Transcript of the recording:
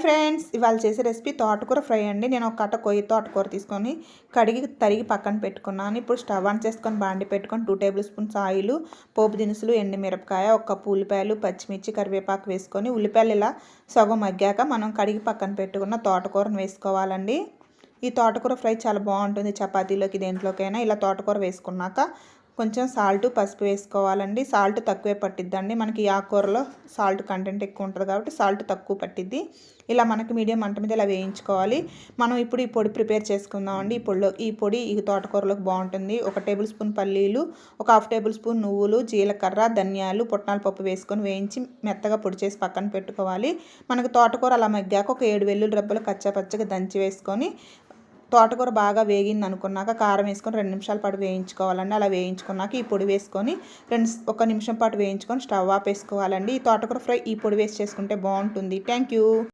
Friends, ఇవాళ చేసే recipe తోటకూర ఫ్రై అండి. నేను ఒక కట్ట కొయ్యి తోటకూర తీసుకొని కడిగి తరిగి పక్కన పెట్టుకున్నాను. ఇప్పుడు స్టవ్ ఆన్ చేసుకొని బాండి పెట్టుకొని 2 టేబుల్ స్పూన్స్ ఆయిల్, పోపు దినుసులు, ఎండుమిరపకాయ, 1 కప్పు ఉల్లిపాయలు, పచ్చిమిర్చి, కరివేపాకు వేసుకొని ఉల్లిపాయలు ఇలా సగం మగ్గాక మనం కడిగి పక్కన పెట్టుకున్న తోటకూరను వేసుకోవాలండి. ఈ తోటకూర ఫ్రై చాలా బాగుంటుంది. చపాతీలోకి దేంట్లోకైనా ఇలా తోటకూర వేసుకున్నాక కొంచెం సాల్ట్, పసుపు వేసుకోవాలండి. సాల్ట్ తక్కువే పట్టిద్దండి. మనకి ఈ ఆకుకూరలో సాల్ట్ కంటెంట్ ఎక్కువ ఉంటుంది కాబట్టి సాల్ట్ తక్కువ పట్టిద్ది. ఇలా మనకి మీడియం మంట మీద ఇలా వేయించుకోవాలి. మనం ఇప్పుడు ఈ పొడి ప్రిపేర్ చేసుకుందామండి. ఈ పొడి ఈ తోటకూరలోకి బాగుంటుంది. 1 టేబుల్ స్పూన్ పల్లీలు, 1 హాఫ్ టేబుల్ స్పూన్ నువ్వులు, జీలకర్ర, ధనియాలు, పుట్నాల పప్పు వేసుకొని వేయించి మెత్తగా పొడి చేసి పక్కన పెట్టుకోవాలి. మనకు తోటకూర అలా మగ్గాక ఒక 7 వెల్లుల్లి రెబ్బలు కచ్చాపచ్చగా దంచి వేసుకొని తోటకూర బాగా వేగింది అనుకున్నాక కారం వేసుకొని 2 నిమిషాల పాటు వేయించుకోవాలండి. అలా వేయించుకున్నాక ఈ పొడి వేసుకొని 1 నిమిషం పాటు వేయించుకొని స్టవ్ ఆపేసుకోవాలండి. ఈ తోటకూర ఫ్రై ఈ పొడి వేసి చేసుకుంటే బాగుంటుంది. Thank you.